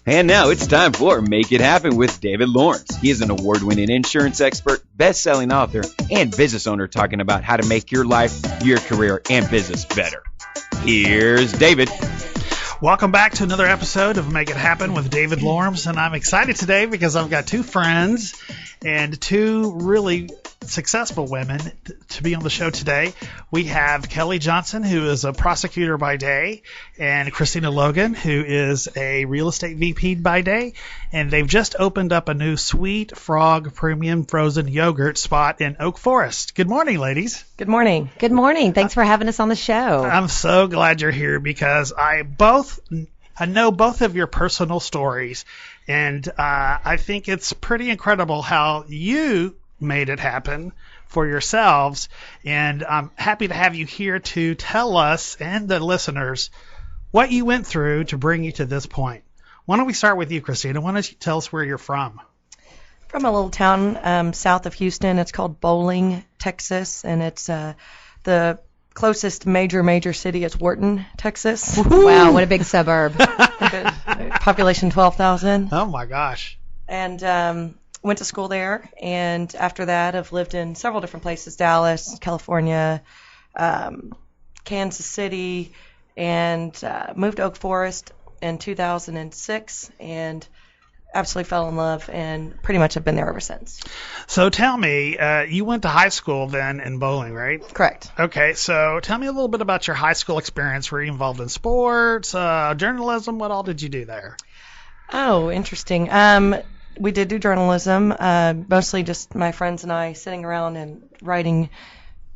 And now it's time for Make It Happen with David Lorms. He is an award-winning insurance expert, best-selling author, and business owner talking about how to make your life, your career, and business better. Here's David. Welcome back to another episode of Make It Happen with David Lorms, and I'm excited today because I've got two friends and two really successful women to be on the show today. We have Kelli Johnson, who is a prosecutor by day, and Christina Logan, who is a real estate VP by day, and they've just opened up a new Sweet Frog premium frozen yogurt spot in Oak Forest. Good morning, ladies. Good morning. Good morning. Thanks for having us on the show. I'm so glad you're here because I know both of your personal stories, and I think it's pretty incredible how you made it happen for yourselves, and I'm happy to have you here to tell us and the listeners what you went through to bring you to this point. Why don't we start with you, Christina? Why don't you tell us where you're from? From a little town south of Houston. It's called Bowling, Texas, and it's the closest major city is Wharton, Texas. Wow, what a big suburb. Population 12,000. Oh my gosh. And went to school there, and after that I've lived in several different places: Dallas, California, Kansas City, and moved to Oak Forest in 2006 and absolutely fell in love and pretty much have been there ever since. So tell me, you went to high school then in Bowling, right? Correct. Okay, so tell me a little bit about your high school experience. Were you involved in sports, journalism? What all did you do there? Oh, interesting. We did do journalism, mostly just my friends and I sitting around and writing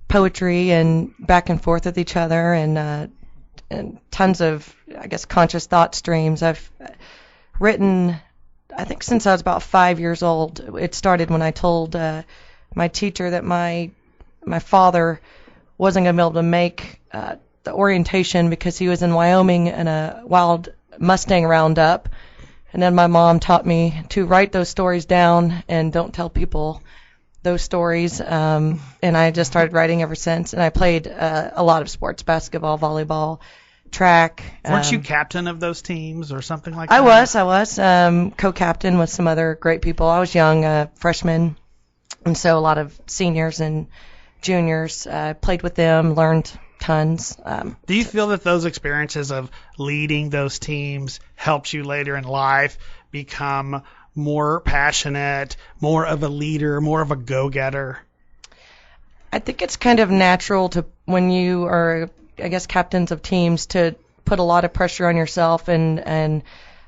poetry and back and forth with each other, and tons of, I guess, conscious thought streams. I've written, I think, since I was about 5 years old. It started when I told my teacher that my father wasn't going to be able to make the orientation because he was in Wyoming in a wild Mustang roundup. And then my mom taught me to write those stories down and don't tell people those stories. And I just started writing ever since. And I played a lot of sports: basketball, volleyball, track. Weren't you captain of those teams or something like that? I was co-captain with some other great people. I was young, freshman, and so a lot of seniors and juniors. Played with them, learned tons. Do you feel that those experiences of leading those teams helped you later in life become more passionate, more of a leader, more of a go-getter? I think it's kind of natural to, when you are, I guess, captains of teams, to put a lot of pressure on yourself and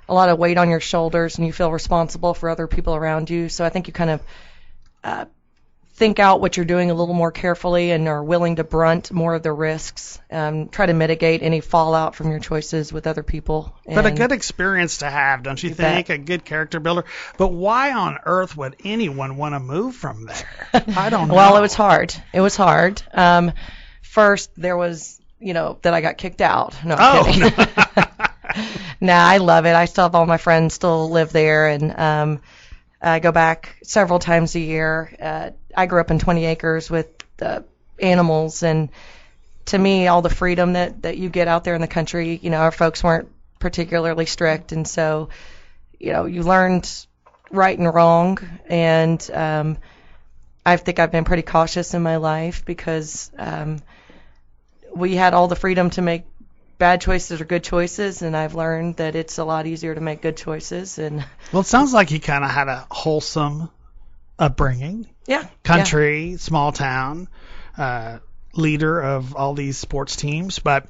a lot of weight on your shoulders, and you feel responsible for other people around you. So I think you kind of think out what you're doing a little more carefully and are willing to brunt more of the risks, try to mitigate any fallout from your choices with other people. But a good experience to have, don't you think? A good character builder. But why on earth would anyone want to move from there? I don't know. Well, it was hard. First, there was, that I got kicked out. No, I'm kidding. No. Nah, I love it. I still have all my friends still live there, and I go back several times a year. I grew up in 20 acres with animals, and to me, all the freedom that you get out there in the country, our folks weren't particularly strict, and so, you learned right and wrong, and I think I've been pretty cautious in my life because we had all the freedom to make bad choices or good choices, and I've learned that it's a lot easier to make good choices. And well, it sounds like you kind of had a wholesome upbringing. Yeah. Country, small town, leader of all these sports teams. But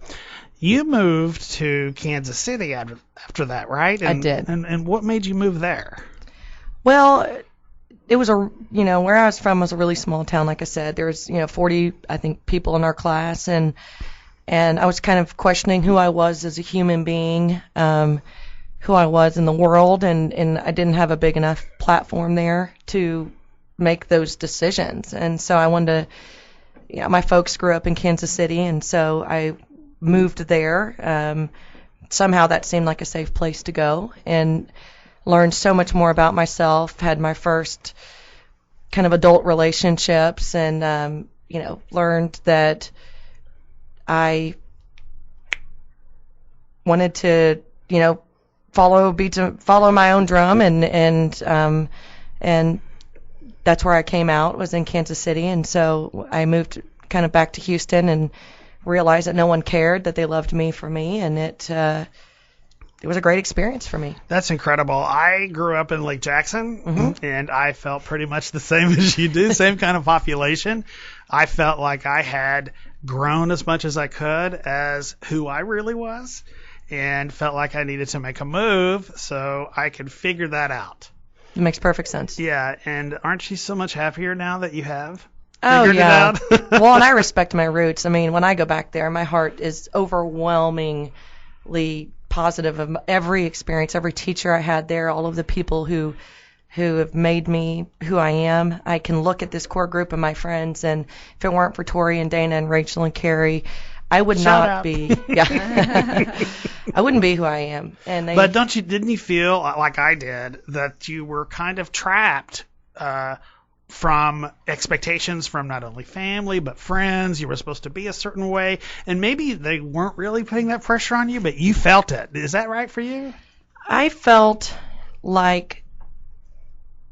you moved to Kansas City after that, right? I did. And what made you move there? Well, it was where I was from was a really small town. Like I said, there was 40, I think, people in our class, and I was kind of questioning who I was as a human being, who I was in the world, and I didn't have a big enough platform there to make those decisions. And so I wanted to, my folks grew up in Kansas City, and so I moved there. Somehow that seemed like a safe place to go, and learned so much more about myself, had my first kind of adult relationships, and, learned that I wanted to, follow my own drum, and that's where I came out, was in Kansas City. And so I moved kind of back to Houston and realized that no one cared, that they loved me for me, and it was a great experience for me. That's incredible. I grew up in Lake Jackson, and I felt pretty much the same as you do, same kind of population. I felt like I had grown as much as I could as who I really was, and felt like I needed to make a move so I could figure that out. It makes perfect sense. Yeah, and aren't you so much happier now that you have Oh, figured yeah. it out? Well, and I respect my roots. I mean, when I go back there, my heart is overwhelmingly positive of every experience, every teacher I had there, all of the people who have made me who I am. I can look at this core group of my friends, and if it weren't for Tori and Dana and Rachel and Carrie, I would Shout not out. be. Yeah, I wouldn't be who I am. And But didn't you feel like I did that you were kind of trapped from expectations from not only family but friends? You were supposed to be a certain way, and maybe they weren't really putting that pressure on you, but you felt it. Is that right for you? I felt like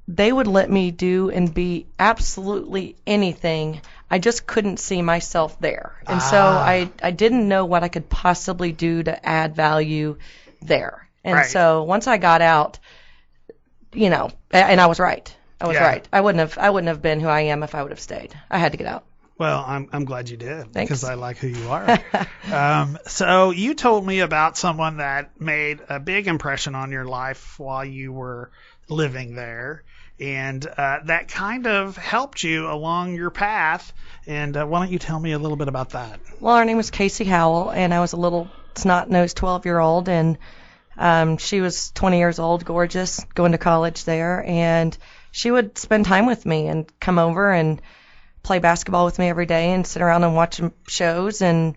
they would let me do and be absolutely anything. I just couldn't see myself there. And so I didn't know what I could possibly do to add value there. And Right. so once I got out, and I was right. I was Yeah. right. I wouldn't have been who I am if I would have stayed. I had to get out. Well, I'm glad you did, Thanks. because I like who you are. So you told me about someone that made a big impression on your life while you were living there, and that kind of helped you along your path. And why don't you tell me a little bit about that? Well, her name was Casey Howell, and I was a little snot-nosed 12-year-old, and she was 20 years old, gorgeous, going to college there, and she would spend time with me and come over and play basketball with me every day and sit around and watch shows, and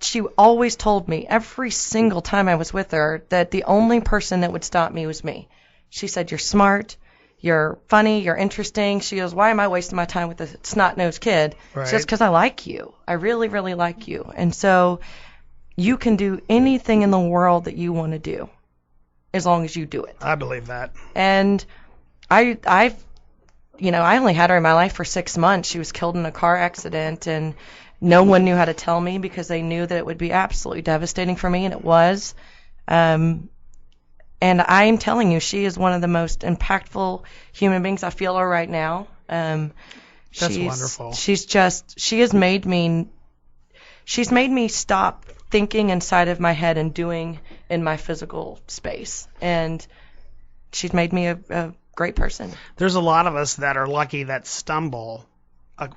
she always told me every single time I was with her that the only person that would stop me was me. She said, "You're smart, you're funny, you're interesting." She goes, "Why am I wasting my time with a snot-nosed kid?" Right. It's just because I like you. I really, really like you. And so you can do anything in the world that you want to do as long as you do it. I believe that. And I only had her in my life for 6 months. She was killed in a car accident, and no one knew how to tell me because they knew that it would be absolutely devastating for me, and it was. And I'm telling you, she is one of the most impactful human beings. I feel her right now. That's wonderful. She's made me stop thinking inside of my head and doing in my physical space. And she's made me a great person. There's a lot of us that are lucky that stumble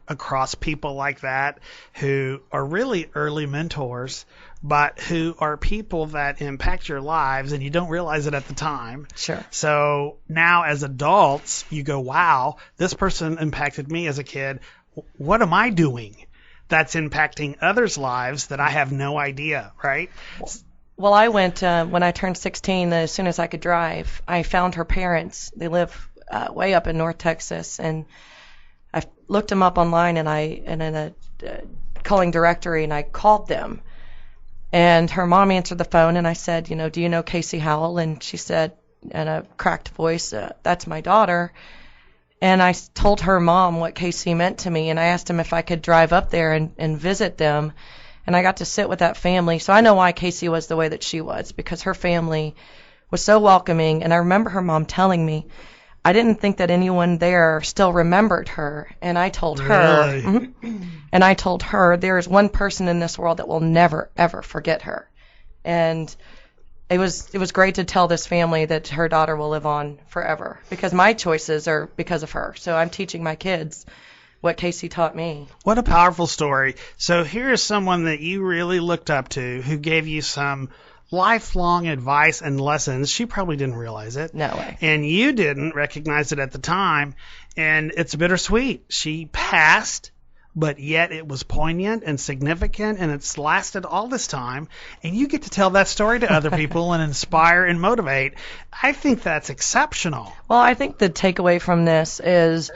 across people like that, who are really early mentors, but who are people that impact your lives and you don't realize it at the time. Sure. So now as adults, you go, wow, this person impacted me as a kid. What am I doing that's impacting others' lives that I have no idea, right? Well, I went, when I turned 16, as soon as I could drive, I found her parents. They live way up in North Texas, and I looked them up online and in a calling directory, and I called them. And her mom answered the phone, and I said, "Do you know Casey Howell?" And she said, in a cracked voice, "That's my daughter." And I told her mom what Casey meant to me, and I asked him if I could drive up there and visit them. And I got to sit with that family. So I know why Casey was the way that she was, because her family was so welcoming. And I remember her mom telling me, I didn't think that anyone there still remembered her. And I told her, Really? and I told her, there is one person in this world that will never, ever forget her. And it was great to tell this family that her daughter will live on forever, because my choices are because of her. So I'm teaching my kids what Casey taught me. What a powerful story. So here is someone that you really looked up to, who gave you some lifelong advice and lessons. She probably didn't realize it. No way. And you didn't recognize it at the time. And it's bittersweet. She passed, but yet it was poignant and significant, and it's lasted all this time. And you get to tell that story to other people and inspire and motivate. I think that's exceptional. Well, I think the takeaway from this is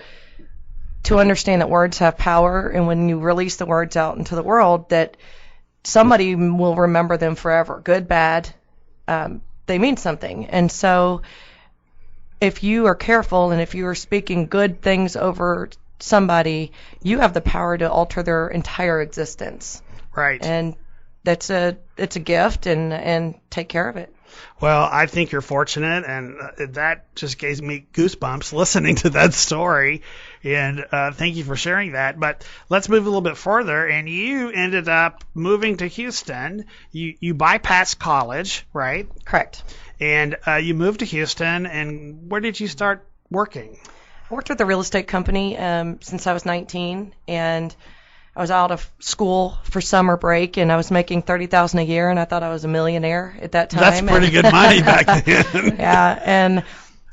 to understand that words have power, and when you release the words out into the world, that somebody will remember them forever, good, bad. They mean something. And so if you are careful and if you are speaking good things over somebody, you have the power to alter their entire existence. Right. And it's a gift, and take care of it. Well, I think you're fortunate, and that just gave me goosebumps listening to that story. And thank you for sharing that. But let's move a little bit further. And you ended up moving to Houston. You bypassed college, right? Correct. And you moved to Houston. And where did you start working? I worked with a real estate company since I was 19, and I was out of school for summer break, and I was making $30,000 a year, and I thought I was a millionaire at that time. That's pretty good money back then. Yeah, and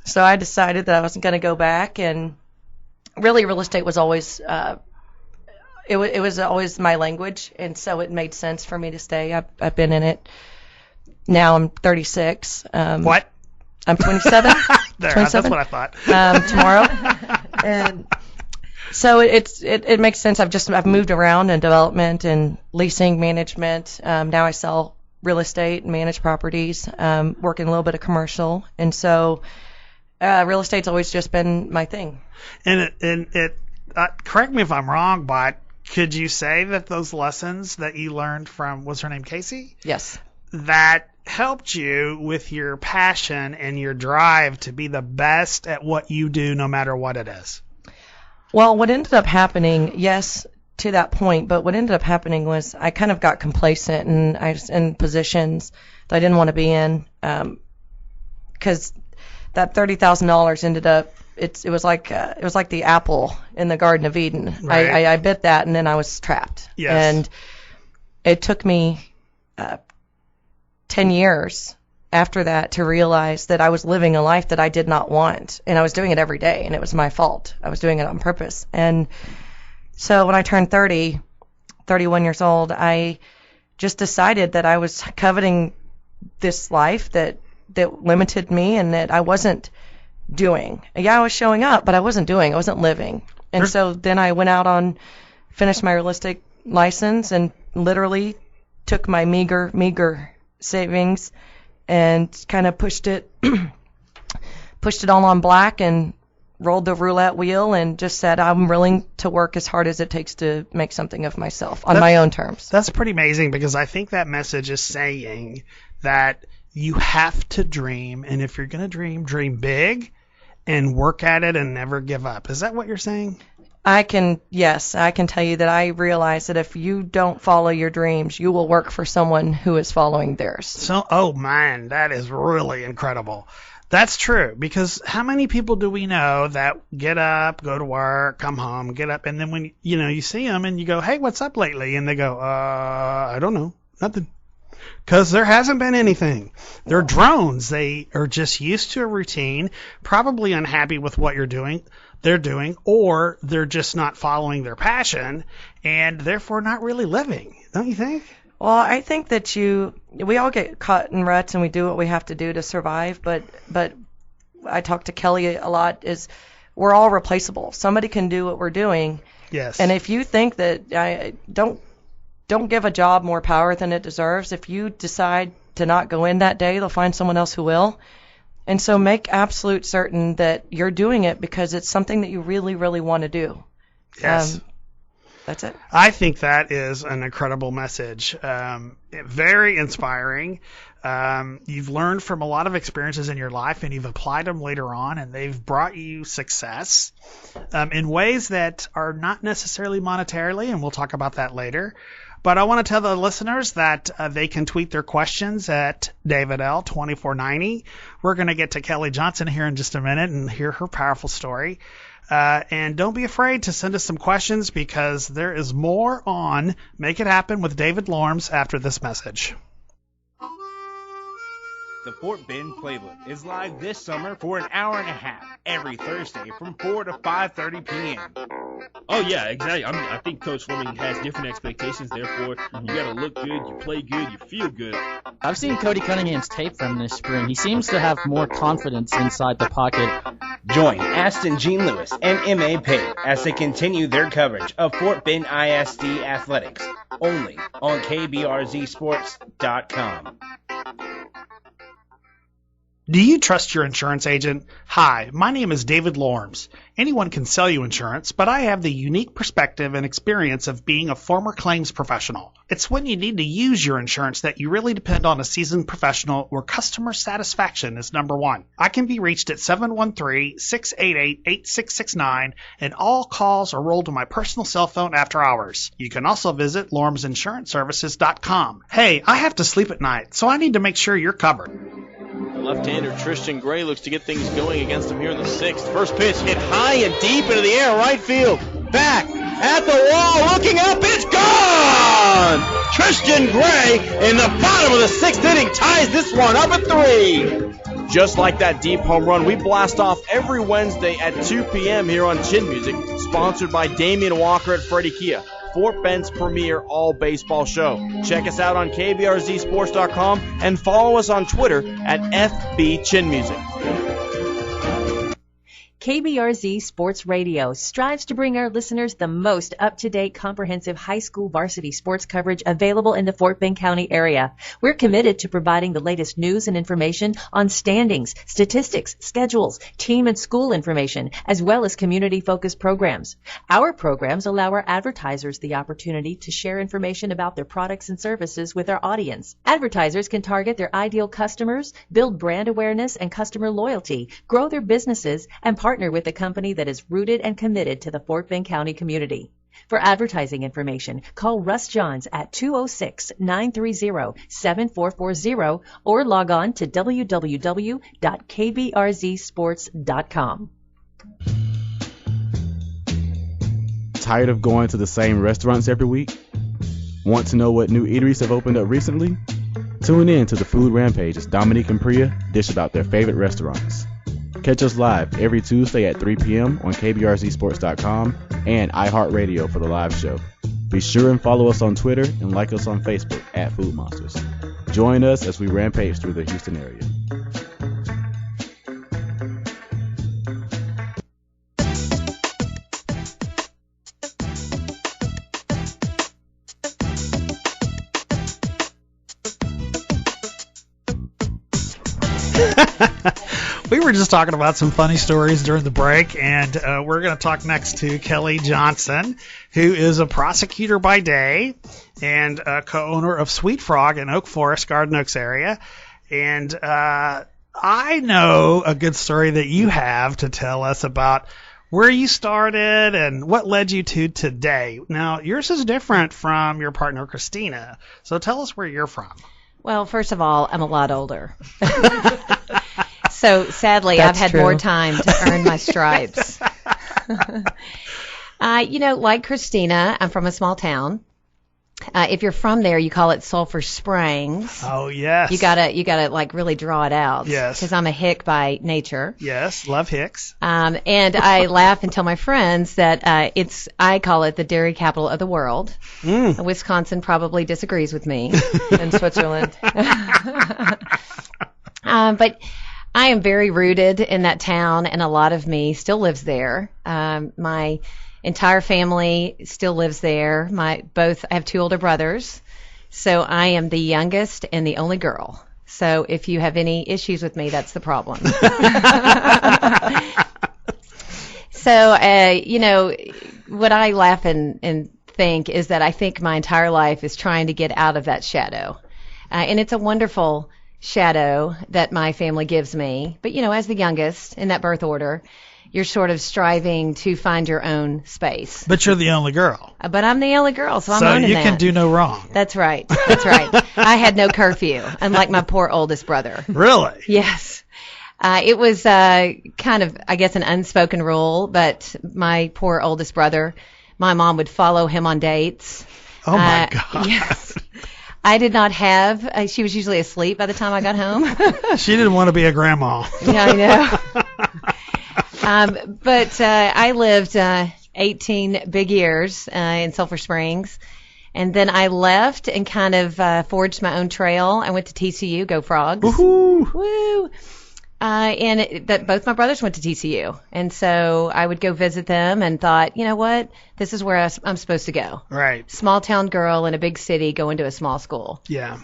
so I decided that I wasn't going to go back, and really real estate was always it was always my language, and so it made sense for me to stay. I've been in it. Now I'm 36. What? I'm 27. There, 27. that's what I thought. Tomorrow. And so it makes sense. I've moved around in development and leasing management. Now I sell real estate and manage properties, working a little bit of commercial. And so real estate's always just been my thing. And it correct me if I'm wrong, but could you say that those lessons that you learned from, what's her name, Casey? Yes. That helped you with your passion and your drive to be the best at what you do no matter what it is? Well, what ended up happening, yes, to that point, but what ended up happening was I kind of got complacent, and I was in positions that I didn't want to be in, because that $30,000 ended up, it was like the apple in the Garden of Eden. Right. I bit that, and then I was trapped. Yes. And it took me 10 years after that to realize that I was living a life that I did not want, and I was doing it every day, and it was my fault. I was doing it on purpose. And so when I turned 31 years old, I just decided that I was coveting this life that limited me and that I wasn't doing. Yeah, I was showing up, but I wasn't doing. I wasn't living. And so then I went out finished my real estate license, and literally took my meager savings and kind of pushed it all on black and rolled the roulette wheel and just said, I'm willing to work as hard as it takes to make something of myself on my own terms. That's pretty amazing, because I think that message is saying that you have to dream, and if you're going to dream big and work at it and never give up. Is that what you're saying? I can tell you that I realize that if you don't follow your dreams, you will work for someone who is following theirs. So, oh man, that is really incredible. That's true, because how many people do we know that get up, go to work, come home, get up, and then when you see them and you go, hey, what's up lately? And they go, I don't know, nothing. Because there hasn't been anything. They're drones. They are just used to a routine, probably unhappy with what they're doing, or they're just not following their passion, and therefore not really living. Don't you think? Well, I think that we all get caught in ruts, and we do what we have to do to survive, but I talk to Kelli a lot, is we're all replaceable. Somebody can do what we're doing. Yes. And if you think that don't give a job more power than it deserves. If you decide to not go in that day, they'll find someone else who will. And so make absolute certain that you're doing it because it's something that you really, really want to do. Yes. That's it. I think that is an incredible message. Very inspiring. You've learned from a lot of experiences in your life, and you've applied them later on, and they've brought you success in ways that are not necessarily monetarily, and we'll talk about that later. But I want to tell the listeners that they can tweet their questions at DavidL2490. We're going to get to Kelli Johnson here in just a minute and hear her powerful story. And don't be afraid to send us some questions, because there is more on Make It Happen with David Lorms after this message. The Fort Bend Playbook is live this summer for an hour and a half every Thursday from 4 to 5:30 p.m. Oh, yeah, exactly. I think Coach Fleming has different expectations. Therefore, you got to look good, you play good, you feel good. I've seen Cody Cunningham's tape from this spring. He seems to have more confidence inside the pocket. Join Aston Jean Lewis and M.A. Payne as they continue their coverage of Fort Bend ISD athletics, only on KBRZSports.com. Do you trust your insurance agent? Hi, my name is David Lorms. Anyone can sell you insurance, but I have the unique perspective and experience of being a former claims professional. It's when you need to use your insurance that you really depend on a seasoned professional where customer satisfaction is number one. I can be reached at 713-688-8669, and all calls are rolled to my personal cell phone after hours. You can also visit lormsinsuranceservices.com. Hey, I have to sleep at night, so I need to make sure you're covered. Left-hander Tristan Gray looks to get things going against him here in the sixth. First pitch hit high and deep into the air, right field. Back at the wall, looking up, it's gone! Tristan Gray in the bottom of the sixth inning ties this one up at 3. Just like that deep home run, we blast off every Wednesday at 2 p.m. here on Chin Music, sponsored by Damian Walker at Freddie Kia, Fort Bend's premier all-baseball show. Check us out on KBRZSports.com and follow us on Twitter at FBChinMusic. KBRZ Sports Radio strives to bring our listeners the most up-to-date, comprehensive high school varsity sports coverage available in the Fort Bend County area. We're committed to providing the latest news and information on standings, statistics, schedules, team and school information, as well as community-focused programs. Our programs allow our advertisers the opportunity to share information about their products and services with our audience. Advertisers can target their ideal customers, build brand awareness and customer loyalty, grow their businesses, and partner with a company that is rooted and committed to the Fort Bend County community. For advertising information, call Russ Johns at 206-930-7440 or log on to www.kbrzsports.com. Tired of going to the same restaurants every week? Want to know what new eateries have opened up recently? Tune in to the Food Rampage as Dominique and Priya dish about their favorite restaurants. Catch us live every Tuesday at 3 p.m. on KBRZSports.com and iHeartRadio for the live show. Be sure and follow us on Twitter and like us on Facebook at Food Monsters. Join us as we rampage through the Houston area. We were just talking about some funny stories during the break, and we're going to talk next to Kelli Johnson, who is a prosecutor by day and co-owner of Sweet Frog in Oak Forest, Garden Oaks area. And I know a good story that you have to tell us about where you started and what led you to today. Now, yours is different from your partner, Christina. So tell us where you're from. Well, first of all, I'm a lot older. So sadly, That's I've had true. more time to earn my stripes. Like Christina, I'm from a small town. If you're from there, you call it Sulphur Springs. Oh, yes. You gotta like really draw it out. Yes. Because I'm a hick by nature. Yes, love Hicks. And I laugh and tell my friends that I call it the dairy capital of the world. Wisconsin probably disagrees with me. In Switzerland. But I am very rooted in that town, and a lot of me still lives there. My entire family still lives there. I have two older brothers, so I am the youngest and the only girl. So if you have any issues with me, that's the problem. So, what I laugh and think is that I think my entire life is trying to get out of that shadow. And it's a wonderful shadow that my family gives me. But, as the youngest in that birth order, you're sort of striving to find your own space. But you're the only girl. But I'm the only girl, so I'm So owning you that. can do no wrong. That's right. I had no curfew, unlike my poor oldest brother. Really? Yes. It was kind of, I guess, an unspoken rule, but my poor oldest brother, my mom would follow him on dates. Oh, my God. Yes. I did not have, she was usually asleep by the time I got home. She didn't want to be a grandma. Yeah, I know. But I lived 18 big years in Sulphur Springs. And then I left and kind of forged my own trail. I went to TCU, go Frogs. Woohoo! Woo! Both my brothers went to TCU. And so I would go visit them and thought, you know what? This is where I'm supposed to go. Right. Small town girl in a big city going to a small school. Yeah.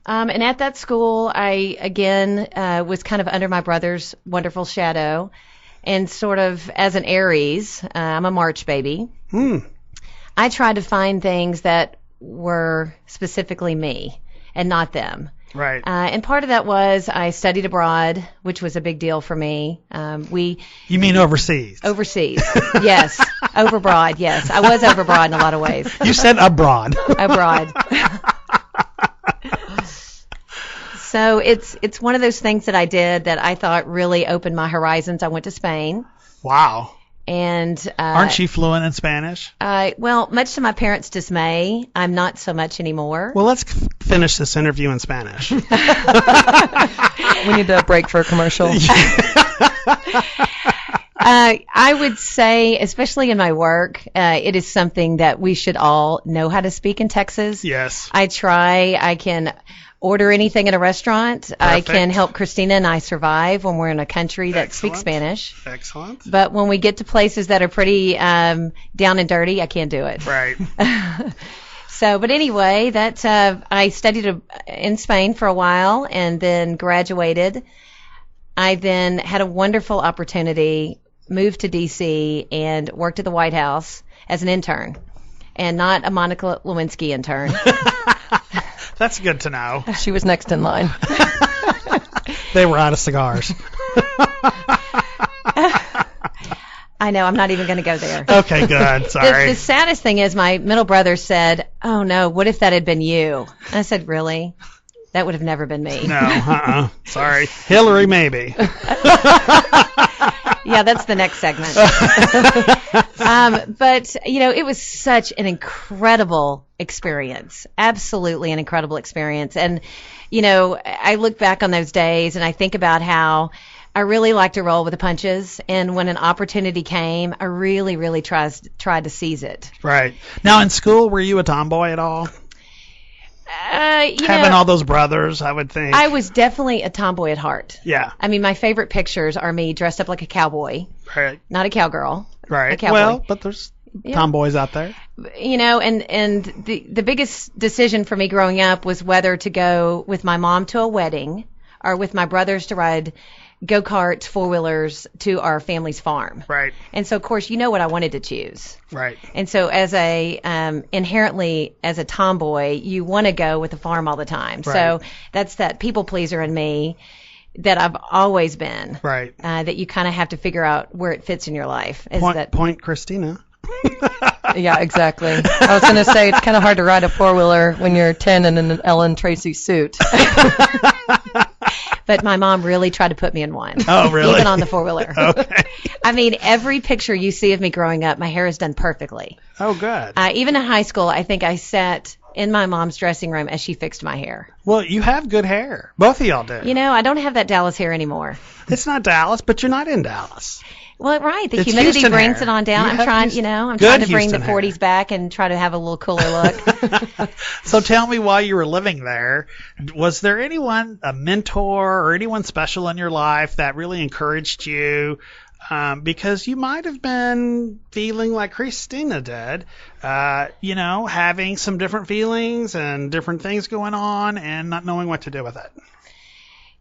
And at that school, I, again, was kind of under my brother's wonderful shadow. And sort of as an Aries, I'm a March baby. I tried to find things that were specifically me and not them. Right. And part of that was I studied abroad, which was a big deal for me. You mean overseas? Overseas, yes. Overbroad, yes. I was overbroad in a lot of ways. You said abroad. Abroad. So it's one of those things that I did that I thought really opened my horizons. I went to Spain. Wow. And aren't you fluent in Spanish? Well, much to my parents' dismay, I'm not so much anymore. Well, let's finish this interview in Spanish. We need to break for a commercial. I would say, especially in my work, it is something that we should all know how to speak in Texas. Yes. I try. I can order anything in a restaurant. Perfect. I can help Christina and I survive when we're in a country that speaks Spanish. Excellent. But when we get to places that are pretty down and dirty, I can't do it. Right. So, but anyway, I studied in Spain for a while and then graduated. I then had a wonderful opportunity, moved to D.C. and worked at the White House as an intern, and not a Monica Lewinsky intern. That's good to know. She was next in line. They were out of cigars. I know. I'm not even going to go there. Okay, good. Sorry. The saddest thing is my middle brother said, "Oh, no, what if that had been you?" I said, "Really? That would have never been me." No, Sorry. Hillary, maybe. Yeah, that's the next segment. But, it was such an incredible experience. Absolutely an incredible experience. And, I look back on those days and I think about how I really like to roll with the punches. And when an opportunity came, I really, really tried to seize it. Right. Now, in school, were you a tomboy at all? Having all those brothers, I would think. I was definitely a tomboy at heart. Yeah. I mean, my favorite pictures are me dressed up like a cowboy. Right. Not a cowgirl. Right. A cowboy. Well, but there's tomboys out there. And the biggest decision for me growing up was whether to go with my mom to a wedding or with my brothers to ride go-karts, four-wheelers to our family's farm. Right. And so, of course, you know what I wanted to choose. Right. And so inherently as a tomboy, you want to go with the farm all the time. Right. So that's that people pleaser in me that I've always been. Right. That you kind of have to figure out where it fits in your life. Point Christina. Yeah, exactly. I was going to say it's kind of hard to ride a four-wheeler when you're 10 and in an Ellen Tracy suit. But my mom really tried to put me in one. Oh, really? Even on the four-wheeler. Okay. I mean, every picture you see of me growing up, my hair is done perfectly. Oh, good. Even in high school, I think I sat in my mom's dressing room as she fixed my hair. Well, you have good hair. Both of y'all do. I don't have that Dallas hair anymore. It's not Dallas, but you're not in Dallas. Well, right. The It's humidity Houston brings hair. it on down. You I'm have trying, Houston- I'm good trying to bring the Houston hair. 40s back and try to have a little cooler look. So tell me, while you were living there, was there anyone, a mentor or anyone special in your life that really encouraged you? Because you might have been feeling like Christina did, having some different feelings and different things going on and not knowing what to do with it.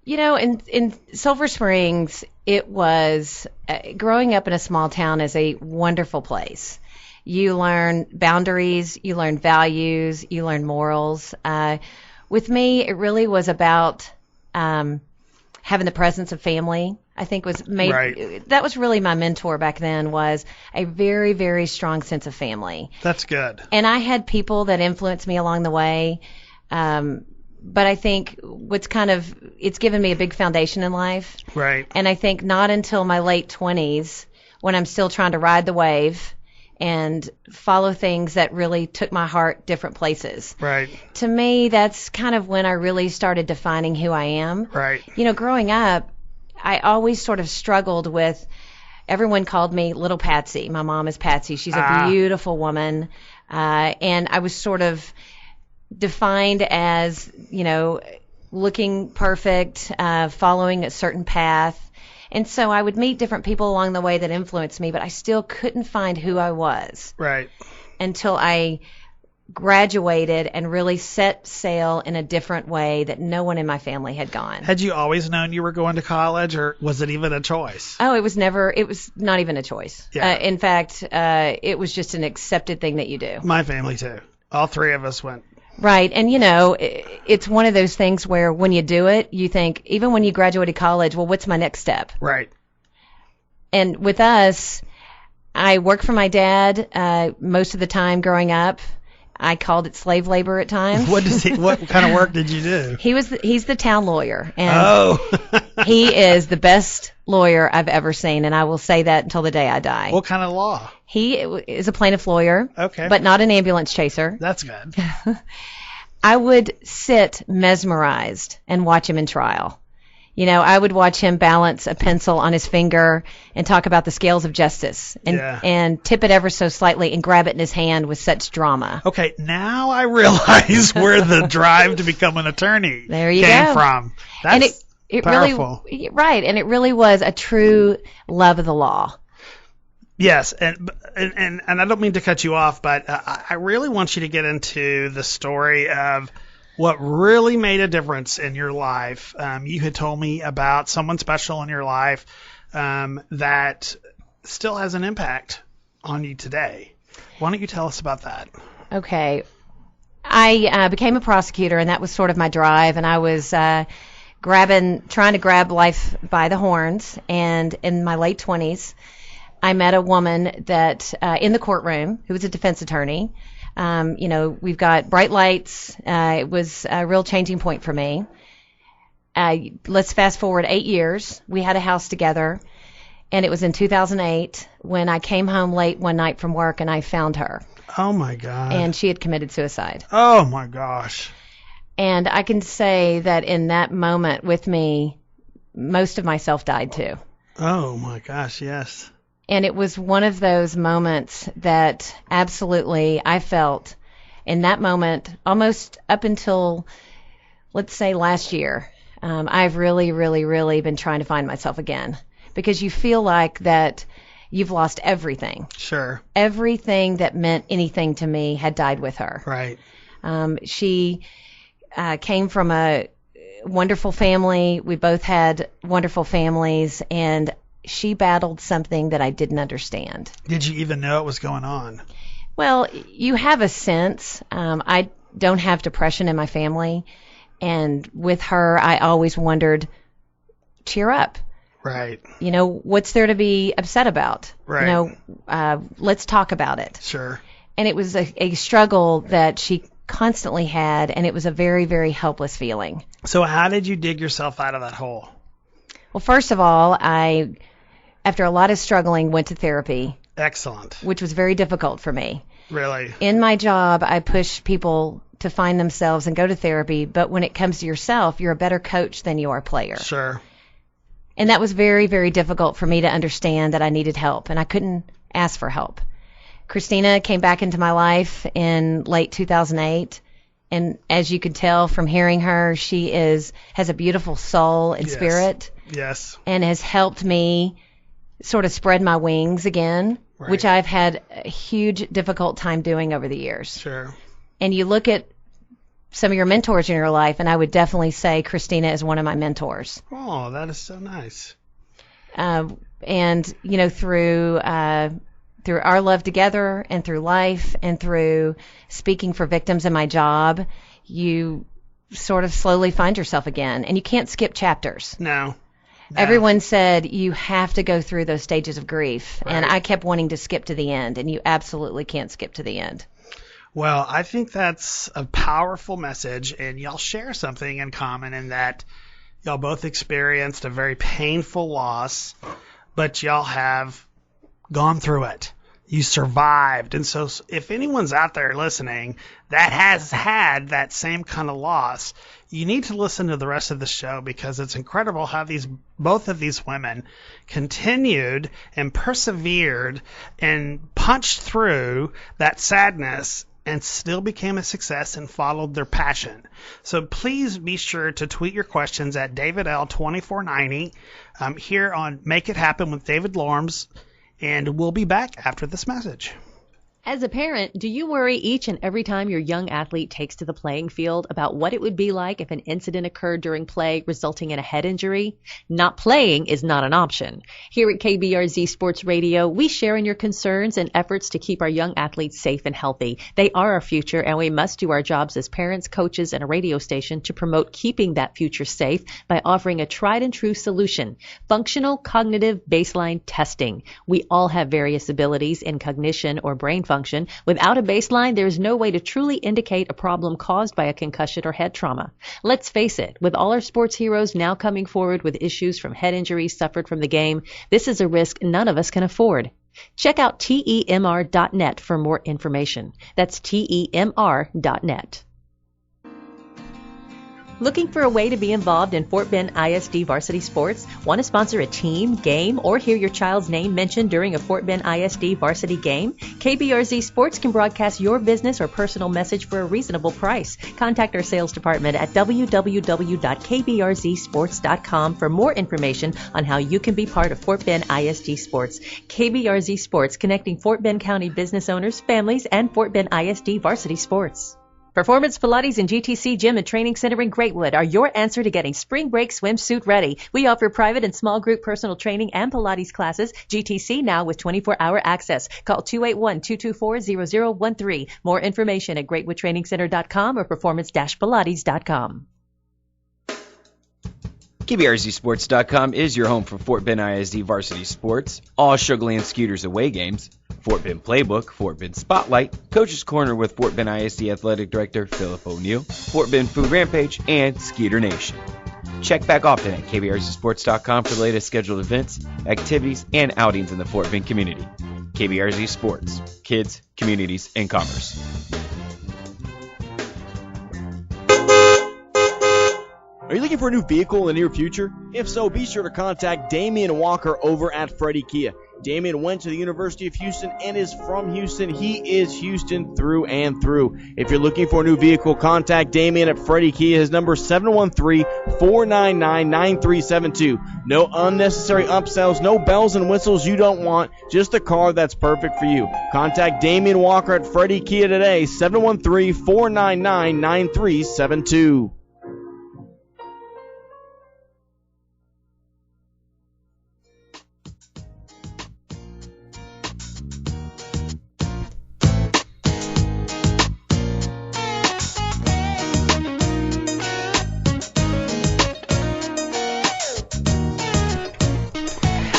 In Sulphur Springs, it was growing up in a small town is a wonderful place. You learn boundaries, you learn values, you learn morals. With me, it really was about having the presence of family. I think that was really my mentor back then, was a very, very strong sense of family. That's good. And I had people that influenced me along the way. But I think it's given me a big foundation in life. Right. And I think not until my late 20s, when I'm still trying to ride the wave and follow things that really took my heart different places. Right. To me, that's kind of when I really started defining who I am. Right. Growing up, I always sort of struggled with everyone called me Little Patsy. My mom is Patsy. She's a beautiful woman. And I was sort of defined as, looking perfect, following a certain path. And so I would meet different people along the way that influenced me, but I still couldn't find who I was. Right. Until I graduated and really set sail in a different way that no one in my family had gone. Had you always known you were going to college, or was it even a choice? Oh, it was not even a choice. Yeah. In fact, it was just an accepted thing that you do. My family too. All three of us went. Right. And, it's one of those things where when you do it, you think, even when you graduated college, well, what's my next step? Right. And with us, I worked for my dad most of the time growing up. I called it slave labor at times. What kind of work did you do? He's the town lawyer, and he is the best lawyer I've ever seen, and I will say that until the day I die. What kind of law? He is a plaintiff lawyer, okay, but not an ambulance chaser. That's good. I would sit mesmerized and watch him in trial. I would watch him balance a pencil on his finger and talk about the scales of justice and tip it ever so slightly and grab it in his hand with such drama. Okay, now I realize where the drive to become an attorney came from. That's and it powerful. Really, right, and it really was a true love of the law. Yes, and I don't mean to cut you off, but I really want you to get into the story of what really made a difference in your life. You had told me about someone special in your life that still has an impact on you today. Why don't you tell us about that? Okay. I became a prosecutor, and that was sort of my drive, and I was trying to grab life by the horns. And in my late 20s, I met a woman that in the courtroom who was a defense attorney. We've got bright lights. It was a real changing point for me. Let's fast forward 8 years. We had a house together, and it was in 2008 when I came home late one night from work and I found her. Oh, my God. And she had committed suicide. Oh, my gosh. And I can say that in that moment with me, most of myself died too. Oh, my gosh, yes. And it was one of those moments that absolutely I felt in that moment, almost up until, let's say, last year. I've really, really, really been trying to find myself again, because you feel like that you've lost everything. Sure. Everything that meant anything to me had died with her. Right. She came from a wonderful family. We both had wonderful families, and she battled something that I didn't understand. Did you even know it was going on? Well, you have a sense. I don't have depression in my family. And with her, I always wondered, cheer up. Right. What's there to be upset about? Right. Let's talk about it. Sure. And it was a struggle that she constantly had, and it was a very, very helpless feeling. So how did you dig yourself out of that hole? Well, first of all, I, after a lot of struggling, went to therapy. Excellent. Which was very difficult for me. Really? In my job, I push people to find themselves and go to therapy, but when it comes to yourself, you're a better coach than you are a player. Sure. And that was very, very difficult for me to understand that I needed help, and I couldn't ask for help. Christina came back into my life in late 2008, and as you could tell from hearing her, she has a beautiful soul and spirit. Yes. And has helped me sort of spread my wings again, right, which I've had a huge, difficult time doing over the years. Sure. And you look at some of your mentors in your life, and I would definitely say Christina is one of my mentors. Oh, that is so nice. And, through our love together and through life and through speaking for victims in my job, you sort of slowly find yourself again. And you can't skip chapters. No. Everyone said you have to go through those stages of grief. Right. And I kept wanting to skip to the end, and you absolutely can't skip to the end. Well, I think that's a powerful message, and y'all share something in common in that y'all both experienced a very painful loss, but y'all have gone through it. You survived. And so if anyone's out there listening that has had that same kind of loss, you need to listen to the rest of the show, because it's incredible how both of these women continued and persevered and punched through that sadness and still became a success and followed their passion. So please be sure to tweet your questions at DavidL2490 here on Make It Happen with David Lorms, and we'll be back after this message. As a parent, do you worry each and every time your young athlete takes to the playing field about what it would be like if an incident occurred during play resulting in a head injury? Not playing is not an option. Here at KBRZ Sports Radio, we share in your concerns and efforts to keep our young athletes safe and healthy. They are our future, and we must do our jobs as parents, coaches, and a radio station to promote keeping that future safe by offering a tried and true solution: functional cognitive baseline testing. We all have various abilities in cognition or brain function. Without a baseline, there is no way to truly indicate a problem caused by a concussion or head trauma. Let's face it, with all our sports heroes now coming forward with issues from head injuries suffered from the game, this is a risk none of us can afford. Check out temr.net for more information. That's temr.net. Looking for a way to be involved in Fort Bend ISD varsity sports? Want to sponsor a team, game, or hear your child's name mentioned during a Fort Bend ISD varsity game? KBRZ Sports can broadcast your business or personal message for a reasonable price. Contact our sales department at www.kbrzsports.com for more information on how you can be part of Fort Bend ISD Sports. KBRZ Sports, connecting Fort Bend County business owners, families, and Fort Bend ISD varsity sports. Performance Pilates and GTC Gym and Training Center in Greatwood are your answer to getting spring break swimsuit ready. We offer private and small group personal training and Pilates classes. GTC now with 24-hour access. Call 281-224-0013. More information at greatwoodtrainingcenter.com or performance-pilates.com. KBRZSports.com is your home for Fort Bend ISD varsity sports, all Sugarland Scooters away games, Fort Bend Playbook, Fort Bend Spotlight, Coach's Corner with Fort Bend ISD Athletic Director Philip O'Neill, Fort Bend Food Rampage, and Skeeter Nation. Check back often at KBRZSports.com for the latest scheduled events, activities, and outings in the Fort Bend community. KBRZ Sports, kids, communities, and commerce. Are you looking for a new vehicle in the near future? If so, be sure to contact Damian Walker over at Freddie Kia. Damian went to the University of Houston and is from Houston. He is Houston through and through. If you're looking for a new vehicle, contact Damian at Freddie Kia. His number is 713-499-9372. No unnecessary upsells, no bells and whistles you don't want, just a car that's perfect for you. Contact Damian Walker at Freddie Kia today, 713-499-9372.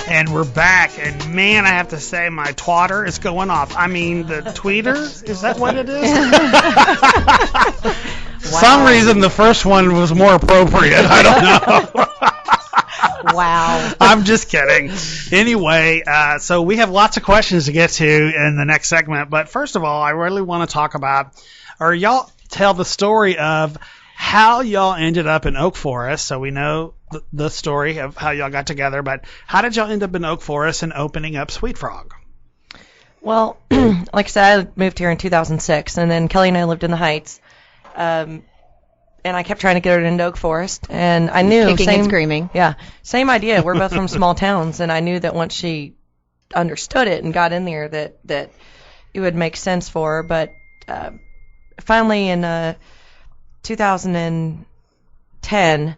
And we're back, and man, I have to say my twatter is going off. I mean, the tweeter? Is that what it is? Wow. Some reason the first one was more appropriate. I don't know. Wow. I'm just kidding. Anyway, so we have lots of questions to get to in the next segment, but first of all, I really want to talk about, or y'all tell the story of how y'all ended up in Oak Forest. So we know the story of how y'all got together, but how did y'all end up in Oak Forest and opening up Sweet Frog? Well, like I said, I moved here in 2006, and then Kelly and I lived in the Heights. And I kept trying to get her into Oak Forest, and I knew Kicking and screaming. Yeah, same idea. We're both from small towns, and I knew that once she understood it and got in there, that it would make sense for her. But finally, in 2010,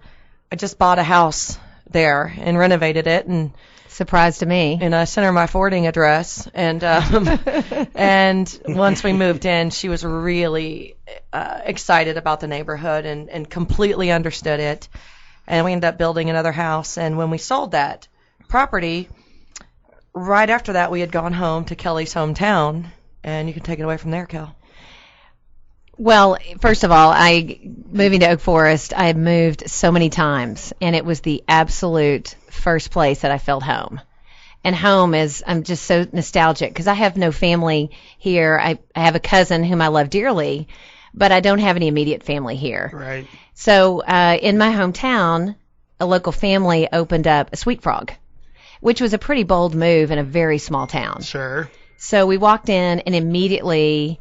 I just bought a house there and renovated it, and Surprise to me. and I sent her my forwarding address. And and once we moved in, she was really excited about the neighborhood and completely understood it. And we ended up building another house. And when we sold that property, right after that, we had gone home to Kelly's hometown. And you can take it away from there, Kel. Well, first of all, moving to Oak Forest, I had moved so many times, and it was the absolute first place that I felt home. And home is, I'm just so nostalgic because I have no family here. I have a cousin whom I love dearly, but I don't have any immediate family here. Right. So in my hometown, a local family opened up a Sweet Frog, which was a pretty bold move in a very small town. Sure. So we walked in and immediately,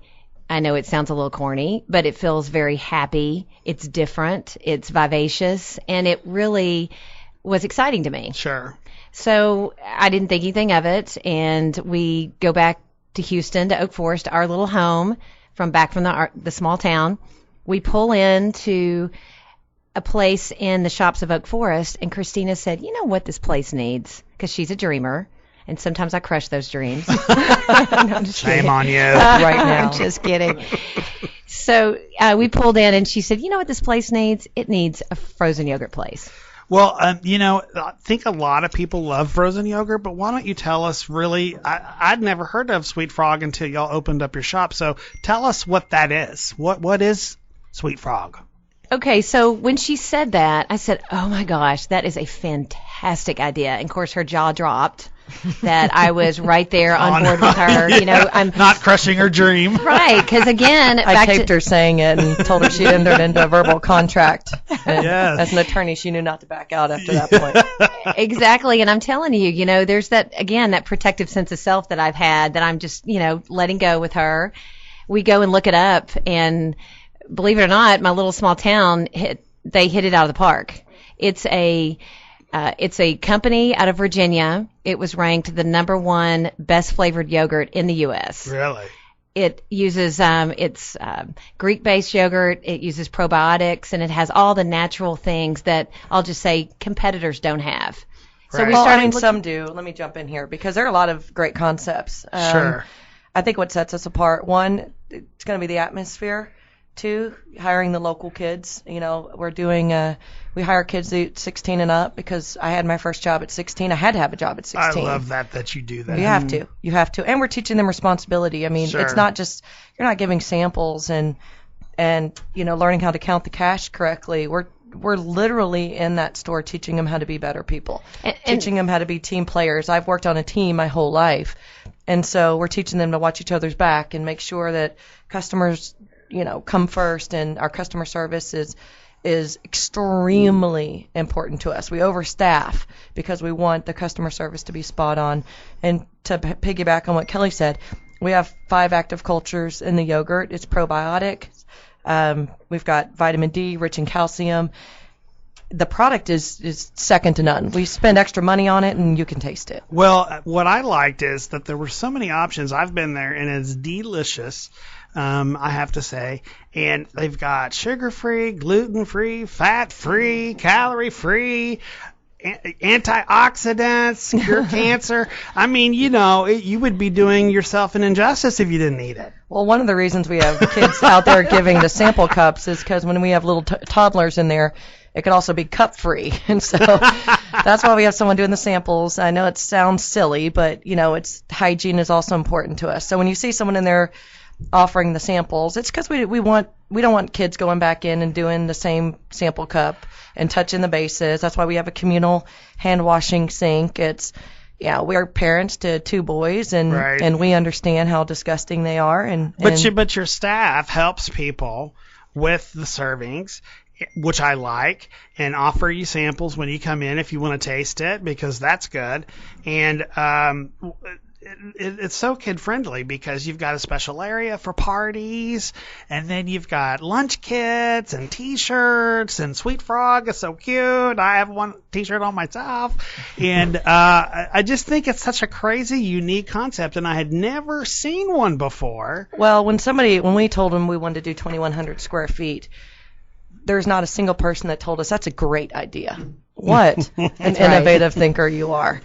I know it sounds a little corny, but it feels very happy. It's different. It's vivacious. And it really was exciting to me. Sure. So I didn't think anything of it. And we go back to Houston, to Oak Forest, our little home from the small town. We pull into a place in the shops of Oak Forest. And Christina said, you know what this place needs? Because she's a dreamer. And sometimes I crush those dreams. No, I'm just Shame kidding. on you. Right now. I'm just kidding. So we pulled in, and she said, you know what this place needs? It needs a frozen yogurt place. Well, I think a lot of people love frozen yogurt, but why don't you tell us really, I'd never heard of Sweet Frog until y'all opened up your shop. So tell us what that is. What is Sweet Frog? Okay, so when she said that, I said, oh my gosh, that is a fantastic idea. And of course, her jaw dropped that I was right there on board with her. Yeah. You know, I'm not crushing her dream. Right, because again, I taped her saying it and told her she entered into a verbal contract. And Yes. as an attorney, she knew not to back out after that point. Exactly, and I'm telling you, you know, there's that, again, that protective sense of self that I've had that I'm just, you know, letting go with her. We go and look it up, and believe it or not, my little small town, they hit it out of the park. It's a company out of Virginia. It was ranked the #1 best flavored yogurt in the U.S. Really? It uses it's Greek-based yogurt. It uses probiotics, and it has all the natural things that I'll just say competitors don't have. So Right. we Well, started. I mean, some do. Let me jump in here because there are a lot of great concepts. Sure. I think what sets us apart, one, it's going to be the atmosphere. Two, hiring the local kids. You know, we hire kids 16 and up because I had my first job at 16. I had to have a job at 16. I love that you do that. You have to. And we're teaching them responsibility. I mean, Sure. it's not just, you're not giving samples and, you know, learning how to count the cash correctly. We're literally in that store teaching them how to be better people, teaching them how to be team players. I've worked on a team my whole life. And so we're teaching them to watch each other's back and make sure that customers, you know, come first, and our customer service is extremely important to us. We overstaff because we want the customer service to be spot on. And to piggyback on what Kelli said, we have 5 active cultures in the yogurt. It's probiotic. We've got vitamin D, rich in calcium. The product is second to none. We spend extra money on it, and you can taste it. Well, what I liked is that there were so many options. I've been there, and it's delicious. I have to say. And they've got sugar-free, gluten-free, fat-free, calorie-free, antioxidants, cure cancer. I mean, you know, you would be doing yourself an injustice if you didn't eat it. Well, one of the reasons we have kids out there giving the sample cups is because when we have little toddlers in there, it could also be cup-free. And so that's why we have someone doing the samples. I know it sounds silly, but, you know, hygiene is also important to us. So when you see someone in there offering the samples, it's because we don't want kids going back in and doing the same sample cup and touching the bases. That's why we have a communal hand washing sink. We're parents to 2 boys, and Right. and we understand how disgusting they are. But your staff helps people with the servings, which I like, and offer you samples when you come in if you want to taste it, because that's good. And it's so kid friendly because you've got a special area for parties, and then you've got lunch kits and T-shirts, and Sweet Frog is so cute. I have one T-shirt on myself, and I just think it's such a crazy, unique concept, and I had never seen one before. Well, when we told them we wanted to do 2,100 square feet, there's not a single person that told us that's a great idea. What an innovative thinker you are.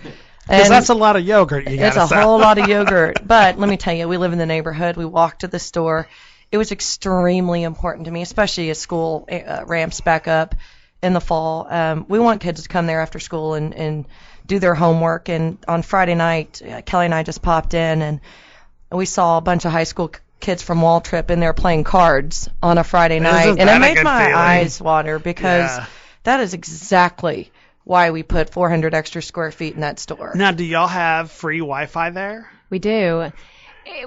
Because that's a lot of yogurt you got to sell. It's a whole lot of yogurt. But let me tell you, we live in the neighborhood. We walk to the store. It was extremely important to me, especially as school ramps back up in the fall. We want kids to come there after school and do their homework. And on Friday night, Kelli and I just popped in, and we saw a bunch of high school kids from Wall Trip in there playing cards on a Friday night. And it made my eyes water because that is exactly why we put 400 extra square feet in that store. Now, do y'all have free Wi-Fi there? We do.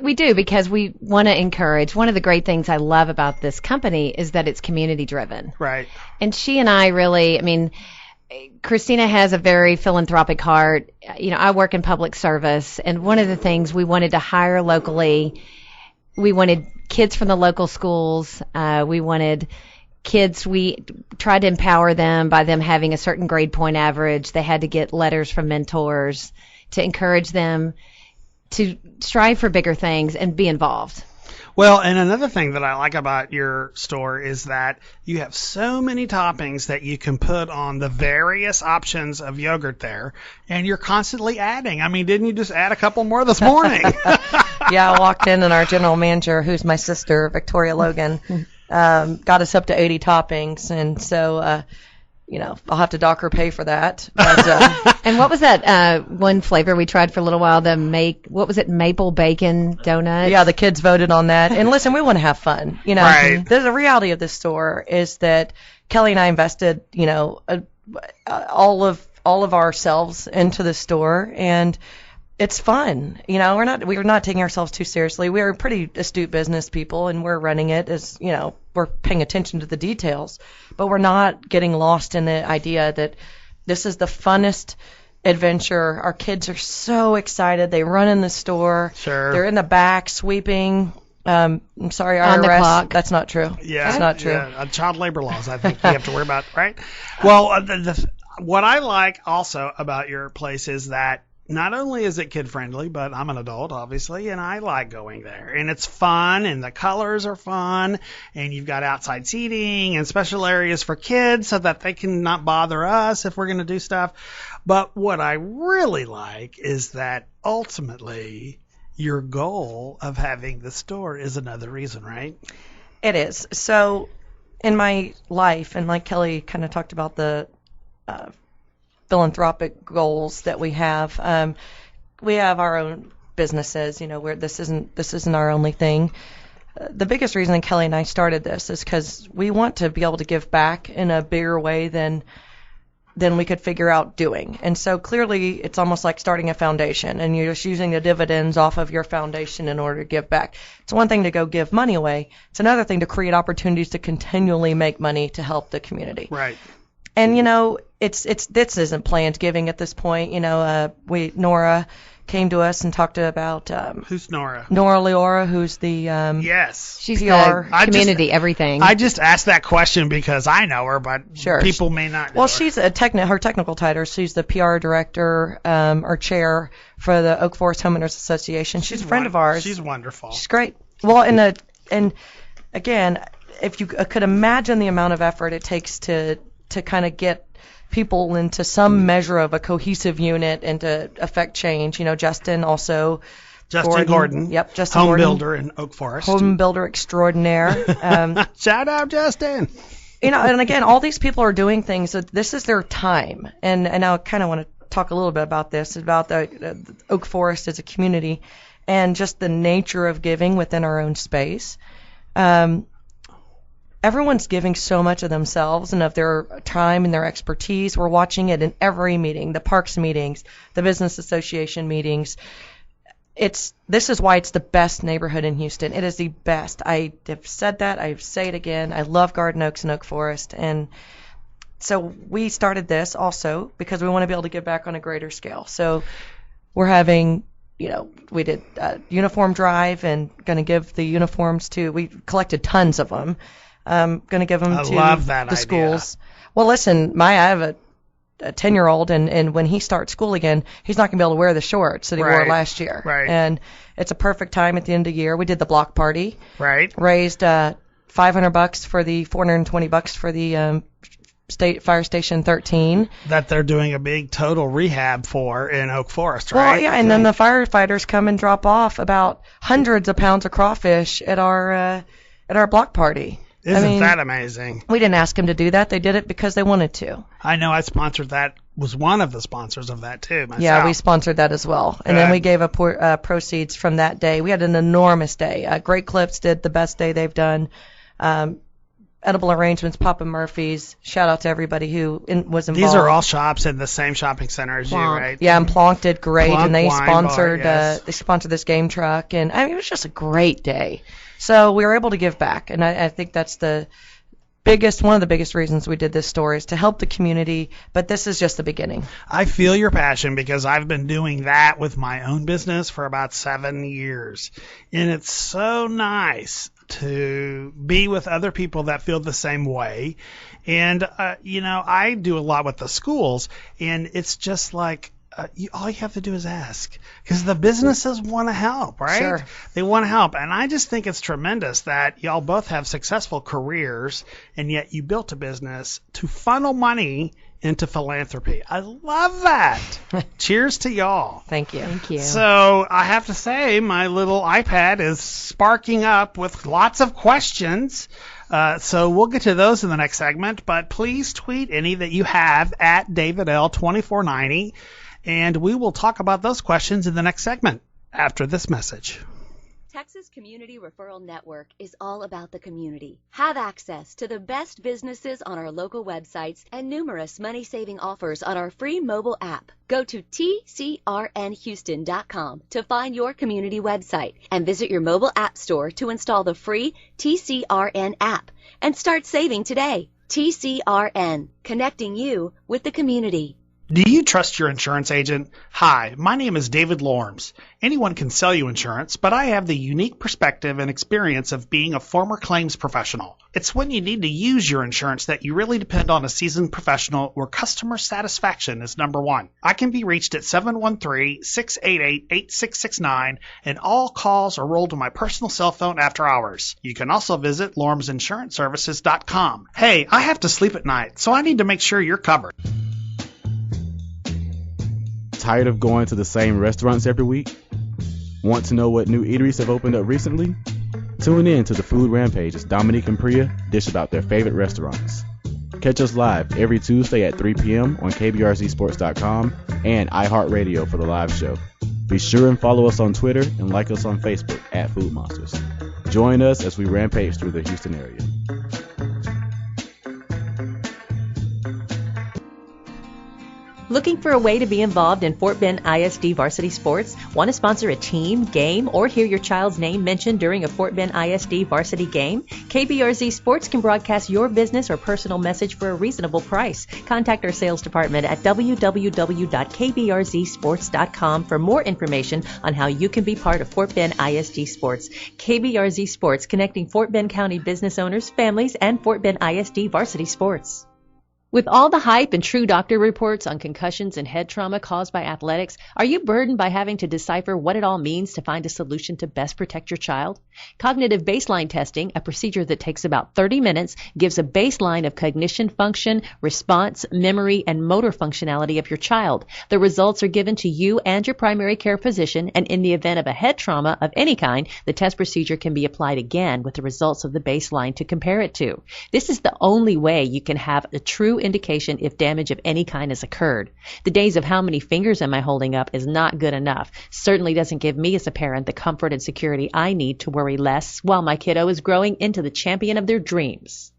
We do, because we want to encourage. One of the great things I love about this company is that it's community driven. Right. And she and I really, I mean, Christina has a very philanthropic heart. You know, I work in public service, and one of the things we wanted to hire locally, we wanted kids from the local schools. We wanted kids, we tried to empower them by them having a certain grade point average. They had to get letters from mentors to encourage them to strive for bigger things and be involved. Well, and another thing that I like about your store is that you have so many toppings that you can put on the various options of yogurt there, and you're constantly adding. I mean, didn't you just add a couple more this morning? Yeah, I walked in, and our general manager, who's my sister, Victoria Logan, got us up to 80 toppings, and so you know, I'll have to dock her pay for that. But, and what was that one flavor we tried for a little while? What was it? Maple bacon donut? Yeah, the kids voted on that. And listen, we want to have fun. You know, Right. The reality of this store is that Kelli and I invested, you know, all of ourselves into the store, and it's fun. You know, we're not taking ourselves too seriously. We're pretty astute business people, and we're running it as, you know, we're paying attention to the details, but we're not getting lost in the idea that this is the funnest adventure. Our kids are so excited. They run in the store. Sure. They're in the back sweeping. I'm sorry, IRS. On the clock. That's not true. Yeah, That's not true. Yeah, child labor laws, I think you have to worry about, right? Well, what I like also about your place is that not only is it kid friendly, but I'm an adult, obviously, and I like going there. And it's fun, and the colors are fun, and you've got outside seating and special areas for kids so that they can not bother us if we're going to do stuff. But what I really like is that ultimately your goal of having the store is another reason, right? It is. So in my life, and like Kelli kind of talked about the philanthropic goals that we have our own businesses, you know, where this isn't our only thing. The biggest reason Kelli and I started this is because we want to be able to give back in a bigger way than we could figure out doing. And so clearly it's almost like starting a foundation, and you're just using the dividends off of your foundation in order to give back. It's one thing to go give money away. It's another thing to create opportunities to continually make money to help the community. Right. And, you know, this isn't planned giving at this point. You know, Nora came to us and talked about Who's Nora? Nora Leora, who's the Yes. She's PR. the community everything. I just asked that question because I know her, but Sure. people may not know Well, her. she's her technical title. She's the PR director or chair for the Oak Forest Homeowners Association. She's a friend of ours. She's wonderful. She's great. Well, and again, if you could imagine the amount of effort it takes to kind of get people into some measure of a cohesive unit and to affect change. You know, Justin Gordon. Yep, Justin home Gordon. builder in Oak Forest. Home builder extraordinaire. Shout out, Justin. You know, and again, all these people are doing things. That this is their time, and I kind of want to talk a little bit about this, about the Oak Forest as a community, and just the nature of giving within our own space. Everyone's giving so much of themselves and of their time and their expertise. We're watching it in every meeting, the parks meetings, the business association meetings. This is why it's the best neighborhood in Houston. It is the best. I have said that. I say it again. I love Garden Oaks and Oak Forest. And so we started this also because we want to be able to give back on a greater scale. So we're having, you know, we did a uniform drive and going to give the uniforms we collected tons of them. Going to give them to love that the idea. schools. Well, listen, I have a 10-year-old, and when he starts school again, he's not going to be able to wear the shorts that he wore last year. Right. And it's a perfect time at the end of the year. We did the block party. Right. Raised $500 for the $420 for the State Fire Station 13. That they're doing a big total rehab for in Oak Forest, right? Well, yeah, and then the firefighters come and drop off about hundreds of pounds of crawfish at our block party. Isn't that amazing? We didn't ask them to do that. They did it because they wanted to. I know I sponsored that, was one of the sponsors of that too, myself. Yeah, we sponsored that as well. And then we gave proceeds from that day. We had an enormous day. Great Clips did the best day they've done. Edible Arrangements, Papa Murphy's. Shout out to everybody who was involved. These are all shops in the same shopping center as you, right? Yeah, and Plonk did great, Plonk and they Wine sponsored Bar, yes. they sponsored this game truck, and I mean, it was just a great day. So we were able to give back, and I think that's one of the biggest reasons we did this story is to help the community, but this is just the beginning. I feel your passion because I've been doing that with my own business for about 7 years. And it's so nice to be with other people that feel the same way. And, I do a lot with the schools, and it's just like, all you have to do is ask, because the businesses want to help, right? Sure. They want to help. And I just think it's tremendous that y'all both have successful careers, and yet you built a business to funnel money into philanthropy. I love that. Cheers to y'all. Thank you. Thank you. So I have to say, my little iPad is sparking up with lots of questions. So we'll get to those in the next segment, but please tweet any that you have at DavidL2490. And we will talk about those questions in the next segment after this message. Texas Community Referral Network is all about the community. Have access to the best businesses on our local websites and numerous money-saving offers on our free mobile app. Go to tcrnhouston.com to find your community website and visit your mobile app store to install the free TCRN app and start saving today. TCRN, connecting you with the community. Do you trust your insurance agent? Hi, my name is David Lorms. Anyone can sell you insurance, but I have the unique perspective and experience of being a former claims professional. It's when you need to use your insurance that you really depend on a seasoned professional where customer satisfaction is number one. I can be reached at 713-688-8669, and all calls are rolled to my personal cell phone after hours. You can also visit lormsinsuranceservices.com. Hey, I have to sleep at night, so I need to make sure you're covered. Tired of going to the same restaurants every week? Want to know what new eateries have opened up recently? Tune in to the Food Rampage as Dominique and Priya dish about their favorite restaurants. Catch us live every Tuesday at 3 p.m. on kbrzsports.com and iHeartRadio for the live show. Be sure and follow us on Twitter and like us on Facebook at Food Monsters. Join us as we rampage through the Houston area. Looking for a way to be involved in Fort Bend ISD varsity sports? Want to sponsor a team, game, or hear your child's name mentioned during a Fort Bend ISD varsity game? KBRZ Sports can broadcast your business or personal message for a reasonable price. Contact our sales department at www.kbrzsports.com for more information on how you can be part of Fort Bend ISD Sports. KBRZ Sports, connecting Fort Bend County business owners, families, and Fort Bend ISD varsity sports. With all the hype and true doctor reports on concussions and head trauma caused by athletics, are you burdened by having to decipher what it all means to find a solution to best protect your child? Cognitive baseline testing, a procedure that takes about 30 minutes, gives a baseline of cognition function, response, memory, and motor functionality of your child. The results are given to you and your primary care physician, and in the event of a head trauma of any kind, the test procedure can be applied again with the results of the baseline to compare it to. This is the only way you can have a true indication if damage of any kind has occurred. The days of how many fingers am I holding up is not good enough. Certainly doesn't give me as a parent the comfort and security I need to worry less while my kiddo is growing into the champion of their dreams.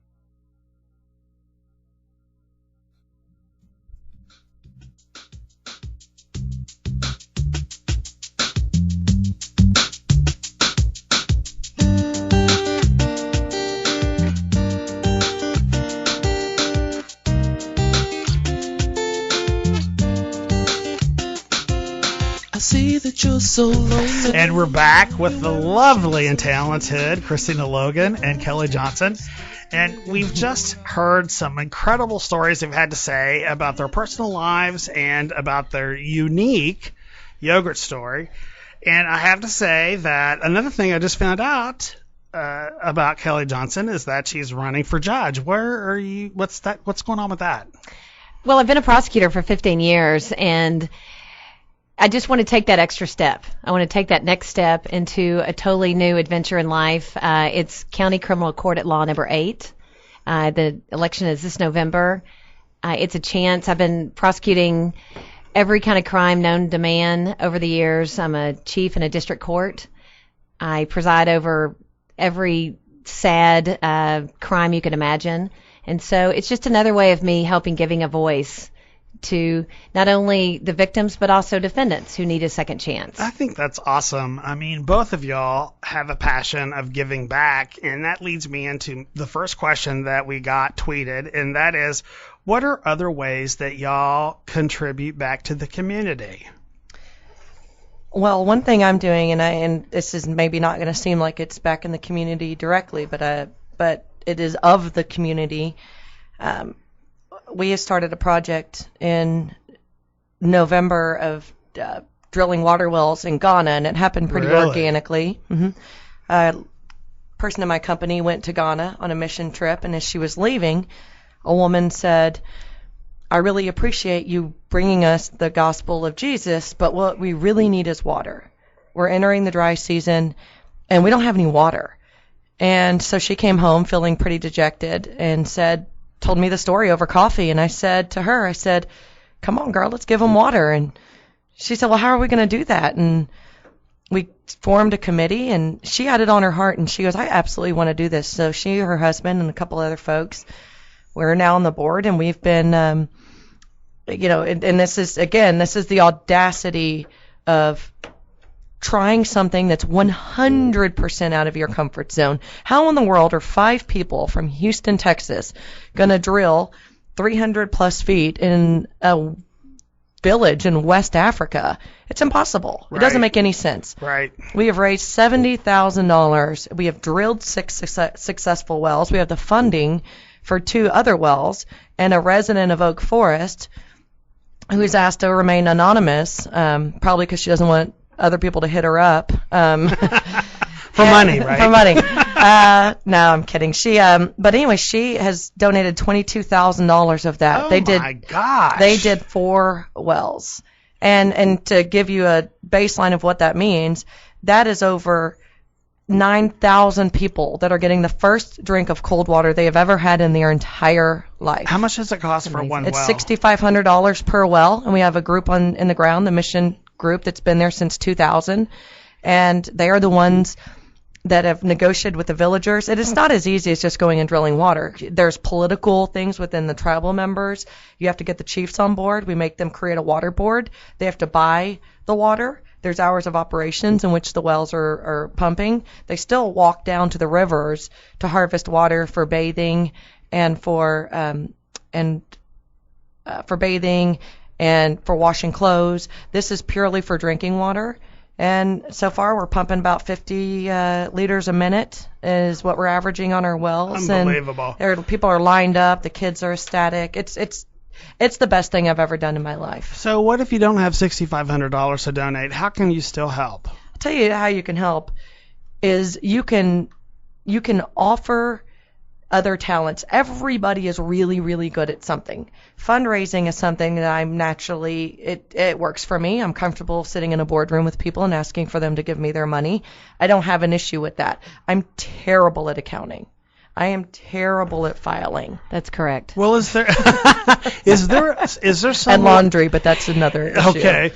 See that you're so lonely. And we're back with the lovely and talented Christina Logan and Kelli Johnson. And we've just heard some incredible stories they've had to say about their personal lives and about their unique yogurt story. And I have to say that another thing I just found out about Kelli Johnson is that she's running for judge. Where are you? What's going on with that? Well, I've been a prosecutor for 15 years, and I just want to take that extra step. I want to take that next step into a totally new adventure in life. It's County Criminal Court at Law number 8. The election is this November. It's a chance. I've been prosecuting every kind of crime known to man over the years. I'm a chief in a district court. I preside over every sad crime you could imagine. And so it's just another way of me giving a voice to not only the victims but also defendants who need a second chance. I think that's awesome. I mean, both of y'all have a passion of giving back, and that leads me into the first question that we got tweeted, and that is, what are other ways that y'all contribute back to the community? Well, one thing I'm doing, and this is maybe not going to seem like it's back in the community directly, but it is of the community. We have started a project in November of drilling water wells in Ghana, and it happened pretty organically. A person in my company went to Ghana on a mission trip, and as she was leaving, a woman said, I really appreciate you bringing us the gospel of Jesus, but what we really need is water. We're entering the dry season, and we don't have any water. And so she came home feeling pretty dejected and told me the story over coffee. And I said to her, come on, girl, let's give them water. And she said, well, how are we going to do that? And we formed a committee, and she had it on her heart, and she goes, I absolutely want to do this. So she, her husband, and a couple other folks, we're now on the board, and we've been, and this is the audacity of trying something that's 100% out of your comfort zone. How in the world are 5 people from Houston, Texas, going to drill 300 plus feet in a village in West Africa? It's impossible. Right. It doesn't make any sense. Right. We have raised $70,000. We have drilled 6 successful wells. We have the funding for 2 other wells, and a resident of Oak Forest who's asked to remain anonymous, probably because she doesn't want other people to hit her up. For money, right? For money. No, I'm kidding. But anyway, she has donated $22,000 of that. My gosh. They did 4 wells. And to give you a baseline of what that means, that is over 9,000 people that are getting the first drink of cold water they have ever had in their entire life. How much does it cost for one well? It's $6,500 per well, and we have a group in the ground, the mission group, that's been there since 2000, and they are the ones that have negotiated with the villagers. It is not as easy as just going and drilling water. There's political things within the tribal members. You have to get the chiefs on board. We make them create a water board. They have to buy the water. There's hours of operations in which the wells are pumping. They still walk down to the rivers to harvest water for bathing and for bathing and for washing clothes. This is purely for drinking water. And so far, we're pumping about 50 liters a minute is what we're averaging on our wells. Unbelievable. And people are lined up. The kids are ecstatic. It's the best thing I've ever done in my life. So what if you don't have $6,500 to donate? How can you still help? I'll tell you how you can help is you can offer other talents. Everybody is really, really good at something. Fundraising is something that I'm naturally, it works for me. I'm comfortable sitting in a boardroom with people and asking for them to give me their money. I don't have an issue with that. I'm terrible at accounting. I am terrible at filing. That's correct. Well, is there some and laundry, but that's another issue. Okay.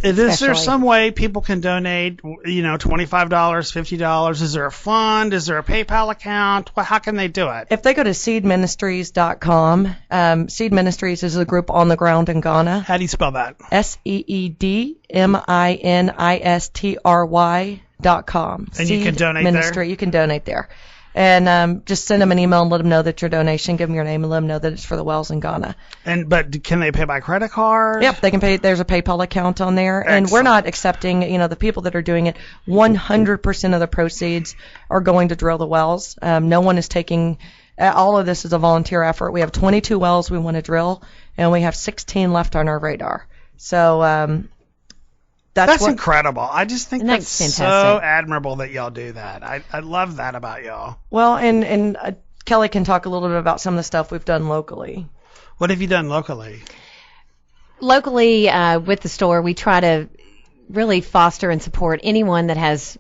Is there some way people can donate, $25, $50? Is there a fund? Is there a PayPal account? How can they do it? If they go to seedministries.com, Seed Ministries is a group on the ground in Ghana. How do you spell that? SeedMinistry.com. And you can donate there? You can donate there. And just send them an email and let them know that your donation. Give them your name and let them know that it's for the wells in Ghana. But can they pay by credit card? Yep, they can pay. There's a PayPal account on there. Excellent. And we're not accepting, the people that are doing it, 100% of the proceeds are going to drill the wells. No one is taking, all of this is a volunteer effort. We have 22 wells we want to drill, and we have 16 left on our radar. So, That's incredible. I just think that's fantastic. So admirable that y'all do that. I love that about y'all. Well, and Kelli can talk a little bit about some of the stuff we've done locally. What have you done locally? Locally, with the store, we try to really foster and support anyone that has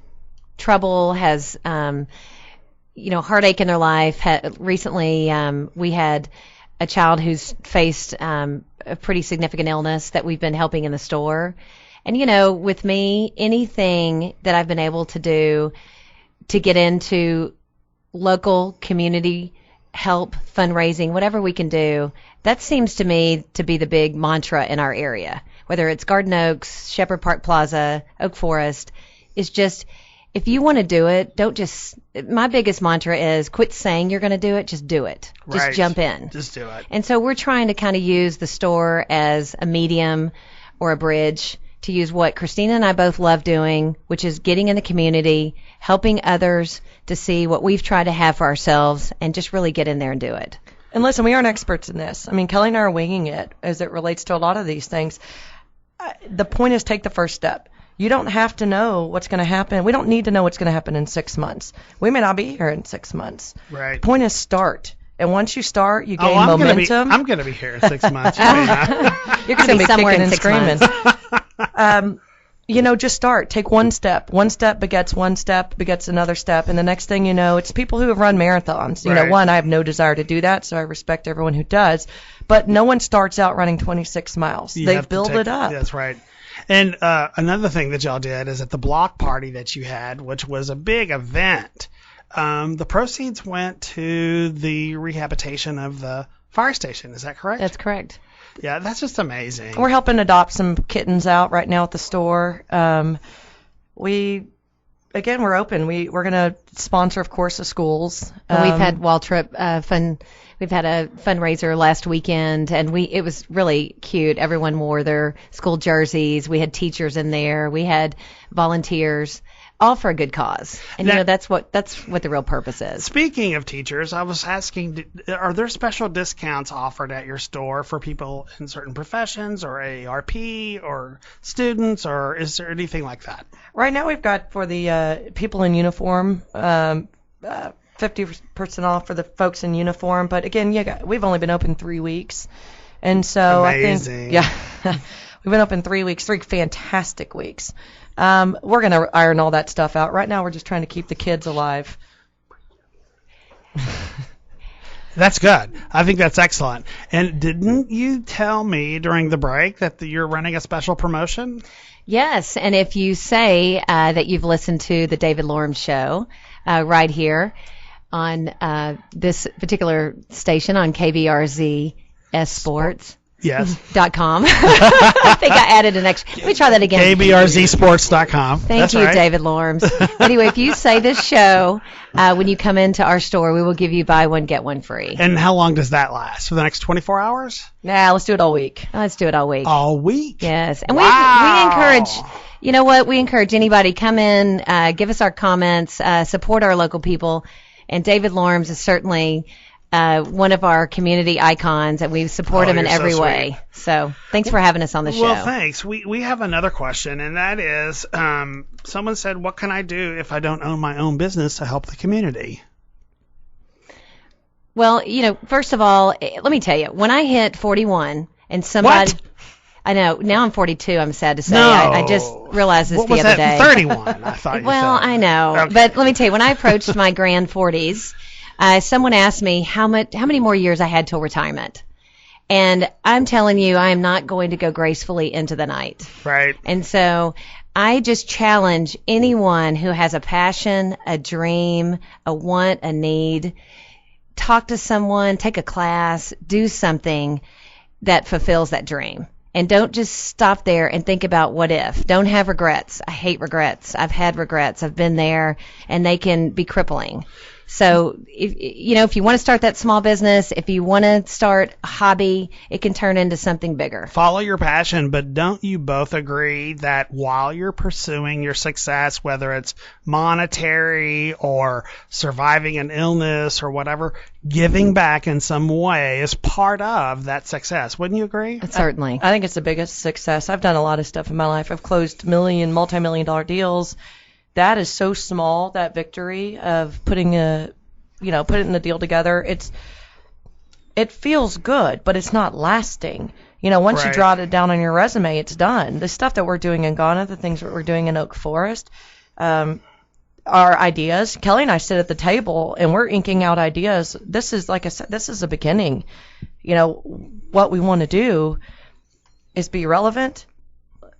trouble, has heartache in their life. Recently, we had a child who's faced a pretty significant illness that we've been helping in the store. And, with me, anything that I've been able to do to get into local community help, fundraising, whatever we can do, that seems to me to be the big mantra in our area. Whether it's Garden Oaks, Shepherd Park Plaza, Oak Forest, is just, if you want to do it, don't just, my biggest mantra is quit saying you're going to do it, just do it. Just jump in. Just do it. And so we're trying to kind of use the store as a medium or a bridge to use what Christina and I both love doing, which is getting in the community, helping others to see what we've tried to have for ourselves, and just really get in there and do it. And listen, we aren't experts in this. I mean, Kelli and I are winging it as it relates to a lot of these things. The point is take the first step. You don't have to know what's going to happen. We don't need to know what's going to happen in 6 months. We may not be here in 6 months. Right. The point is start. And once you start, you gain momentum. I'm going to be here in 6 months. You may not. You're going to be somewhere kicking in and 6 screaming. Just start. Take one step. One step begets another step. And the next thing you know, it's people who have run marathons. One, I have no desire to do that, so I respect everyone who does. But no one starts out running 26 miles. They build it up. That's right. And another thing that y'all did is at the block party that you had, which was a big event, the proceeds went to the rehabilitation of the fire station. Is that correct? That's correct. Yeah, that's just amazing. We're helping adopt some kittens out right now at the store. We're open. We're going to sponsor, of course, the schools. We've had Waltrip fun. We've had a fundraiser last weekend, and it was really cute. Everyone wore their school jerseys. We had teachers in there. We had volunteers, all for a good cause. And now, that's what the real purpose is. Speaking of teachers, I was asking, are there special discounts offered at your store for people in certain professions, or AARP, or students, or is there anything like that? Right now, we've got for the people in uniform. 50% off for the folks in uniform, but again, we've only been open 3 weeks, and so amazing. I think, we've been open 3 weeks, 3 fantastic weeks. We're gonna iron all that stuff out. Right now, we're just trying to keep the kids alive. That's good. I think that's excellent. And didn't you tell me during the break that you're running a special promotion? Yes, and if you say that you've listened to the David Lorms show right here on this particular station on KVRZ Sports. Yes. .com. I think I added an extra. Let me try that again. KBRZsports.com. Thank you, right. David Lorms. Anyway, if you say this show, when you come into our store, we will give you buy one, get one free. And how long does that last? For the next 24 hours? Nah, let's do it all week. Let's do it all week. All week? Yes. And wow. we encourage, you know what? We encourage anybody, come in, give us our comments, support our local people. And David Lorms is certainly one of our community icons, and we support him in every way. So thanks for having us on the show. Well, thanks. We have another question, and that is, someone said, what can I do if I don't own my own business to help the community? Well, first of all, let me tell you, when I hit 41 and somebody... What? I know. Now I'm 42, I'm sad to say. No. I just realized this what the other day. What was that, 31? I thought you well, said. I know. Okay. But let me tell you, when I approached my grand 40s, someone asked me how many more years I had till retirement. And I'm telling you, I am not going to go gracefully into the night. Right. And so I just challenge anyone who has a passion, a dream, a want, a need, talk to someone, take a class, do something that fulfills that dream. And don't just stop there and think about what if. Don't have regrets. I hate regrets. I've had regrets. I've been there, and they can be crippling. So, if you want to start that small business, if you want to start a hobby, it can turn into something bigger. Follow your passion, but don't you both agree that while you're pursuing your success, whether it's monetary or surviving an illness or whatever, giving back in some way is part of that success? Wouldn't you agree? Certainly. I think it's the biggest success. I've done a lot of stuff in my life. I've closed multi-million-dollar deals. That is so small, that victory of putting it in the deal together. It feels good, but it's not lasting. Once right. you jot it down on your resume, it's done. The stuff that we're doing in Ghana, the things that we're doing in Oak Forest, are ideas. Kelli and I sit at the table and we're inking out ideas. This is, like I said, this is a beginning. What we want to do is be relevant,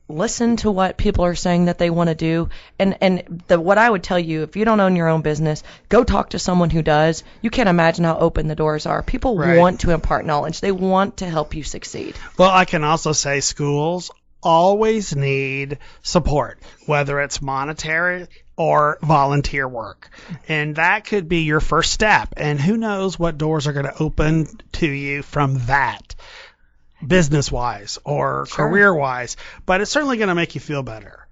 listen to what people are saying that they want to do. And what I would tell you, if you don't own your own business, go talk to someone who does. You can't imagine how open the doors are. People want to impart knowledge. They want to help you succeed. Well, I can also say schools always need support, whether it's monetary or volunteer work. And that could be your first step. And who knows what doors are going to open to you from that, business-wise or career-wise. But it's certainly going to make you feel better.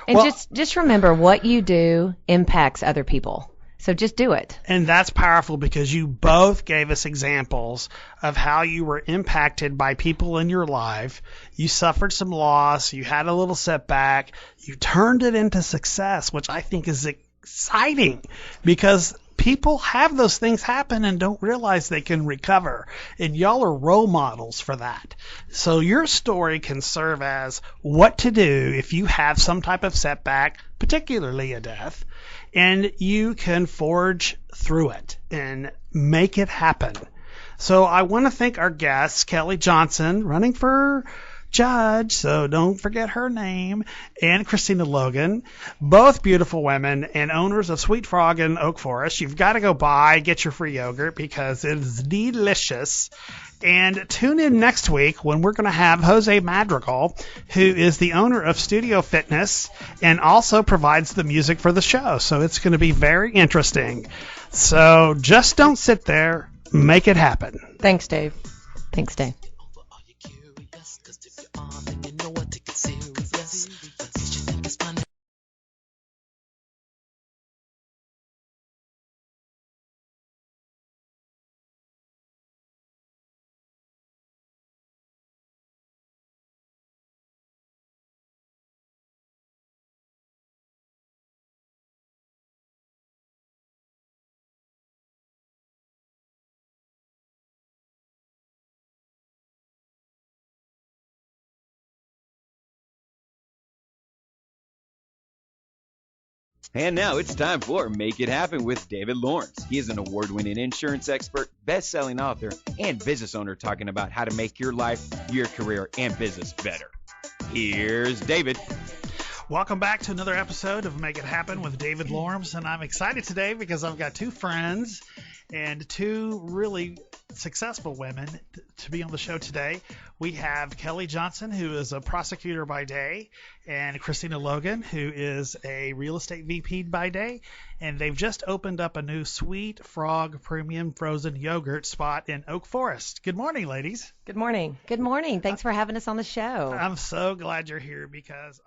And just remember, what you do impacts other people. So just do it. And that's powerful because you both gave us examples of how you were impacted by people in your life. You suffered some loss. You had a little setback. You turned it into success, which I think is exciting because people have those things happen and don't realize they can recover. And y'all are role models for that. So your story can serve as what to do if you have some type of setback, particularly a death. And you can forge through it and make it happen. So I want to thank our guests, Kelli Johnson, running for judge, so don't forget her name, and Christina Logan, both beautiful women and owners of Sweet Frog in Oak Forest. You've got to go get your free yogurt because it is delicious. And tune in next week when we're going to have Jose Madrigal, who is the owner of Studio Fitness and also provides the music for the show. So it's going to be very interesting. So just don't sit there. Make it happen. Thanks, Dave. Thanks, Dave. And now it's time for Make It Happen with David Lorms. He is an award-winning insurance expert, best-selling author, and business owner talking about how to make your life, your career, and business better. Here's David. Welcome back to another episode of Make It Happen with David Lorms. And I'm excited today because I've got two friends and two really successful women to be on the show today. We have Kelli Johnson, who is a prosecutor by day, and Christina Logan, who is a real estate VP by day. And they've just opened up a new Sweet Frog premium frozen yogurt spot in Oak Forest. Good morning, ladies. Good morning. Good morning. Thanks for having us on the show. I'm so glad you're here because